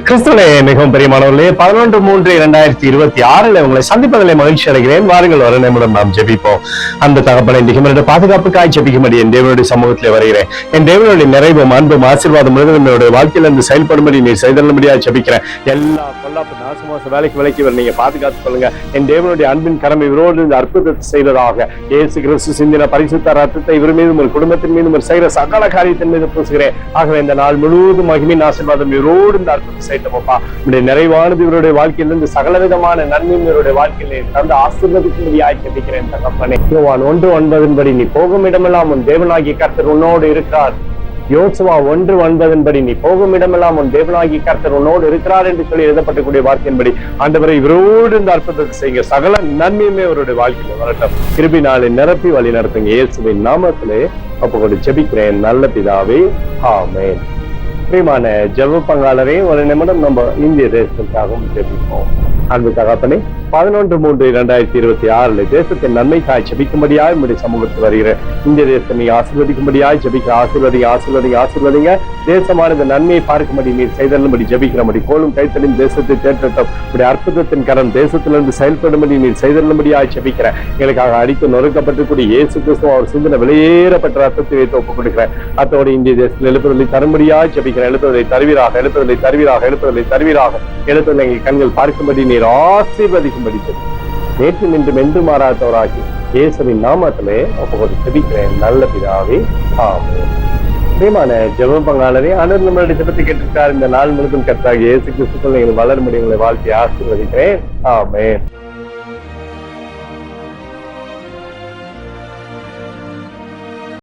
கிறிஸ்துவே மிகவும் பெரியமானவர்களே, 11/3/2026 உங்களை சந்திப்பதிலே மகிழ்ச்சி அடைகிறேன். வாருங்கள், ஒரு நிமிடம் நாம் ஜெபிப்போம். அந்த தகப்பனை இன்றைக்கு பாதுகாப்புக்காய் ஜெபிக்கும்படி என் தேவனுடைய சமூகத்திலே வருகிறேன். என் தேவனுடைய நிறைவும் அன்பும் ஆசீர்வாதம் என்னுடைய வாழ்க்கையிலிருந்து செயல்படும்படி நீ செய்தபடியாக ஜெபிக்கிறேன். எல்லா பொல்லாப்பு நாசமாச வேலைக்கு விலைக்கு நீங்க பாதுகாத்துக் கொள்ளுங்க. என் தேவனுடைய அன்பின் கரம் இவரோடு இந்த அற்புதத்தை செய்வதாக. இயேசு கிறிஸ்து சிந்தின பரிசுத்த ரத்தத்தை இவர் மீதும் ஒரு குடும்பத்தின் மீதும் செய்கிற சகல காரியத்தின் மீது பூசுகிறேன். ஆகவே இந்த நாள் முழுவதும் மகிமையின் ஆசீர்வாதம் இவரோடு இந்த அற்புதத்தை செய்தோம்ப்பா. உடைய நிறைவானது இவருடைய வாழ்க்கையிலிருந்து சகலவிதமான நன்மையும் இவருடைய வாழ்க்கையிலே தந்து ஆசீர்வதிக்கும்படியாய் ஜெபிக்கிறேன் தகப்பனே. யோவான் 1:9 நீ போகும் இடமெல்லாம் உன் தேவனாகிய கர்த்தர் உன்னோடு இருக்கிறார். யோசுவா 1:9 நீ போகும் இடமெல்லாம் உன் தேவனாகிய கர்த்தர் உன்னோடு இருக்கிறார் என்று சொல்லி எழுதப்பட்டக்கூடிய வார்த்தையின்படி ஆண்டவரை இவரோடு இந்த அற்புதத்தை செய்யுங்க. சகல நன்மையுமே அவருடைய வாழ்க்கையில வரட்டும். கிருபையினாலே நிரப்பி வழி நடத்துங்க. இயேசுவின் நாமத்திலே அப்படி ஜெபிக்கிறேன் நல்ல பிதாவே, ஆமென். பிரியமான ஜெப பங்காளரே, ஒரு நிமிடம் நம்ம இந்திய தேசத்திற்காகவும் ஜெபிப்போம். அன்பு தகப்பனே, 11/3/2026 தேசத்தின் நன்மைக்காய் ஜெபிக்கும்படியாய் உங்களுடைய சமூகத்தில் வருகிற இந்திய தேசத்தை நீ ஆசீர்வதிக்கும்படியாய் ஜெபிக்கிற. ஆசீர்வதிங்க. தேசமானது நன்மையை பார்க்கும்படி நீர் செய்தபடி ஜெபிக்கிறபடி கோலும் கைத்தலின் தேசத்தை தேற்றட்டும். உடைய அற்புதத்தின் கரம் தேசத்திலிருந்து செயல்படும்படி நீர் செய்தபடியாய் ஜெபிக்கிற. எங்களுக்காக அடித்து நொறுக்கப்பட்டிருக்கூடிய இயேசு கிறிஸ்து அவர் சிந்தன வெளியேறப்பட்ட ரத்தத்தை வைத்து ஒப்புக் கொடுக்கிறேன். அத்தோடு இந்திய தேசத்தில் எழுப்புதலை தரும்படியாய் ஜெபிக்கிறேன். எழுப்புதலை தருவீராக. எழுத்துதலை எங்கள் கண்கள் பார்க்கும்படி நீர் ஆசீர்வதிக்கும்படி நேற்று நின்றும் என்று மாறாதவராகி இயேசுவின் நாமத்திலே ஒப்புக்கொண்டு ஜெபிக்கிறேன் நல்ல பிதாவே, ஆமென். பிரியமான ஜெப பங்காளரே, ஆண்டவர் நம்மளுடைய ஜெபத்தை கேட்டிருக்கார். இந்த நாள் முழுவதும் கர்த்தராகிய இயேசு கிறிஸ்துக்குள் நீங்கள் வளர முடியும். உங்களை வாழ்த்தி ஆசீர்வதிக்கிறேன். ஆமென்.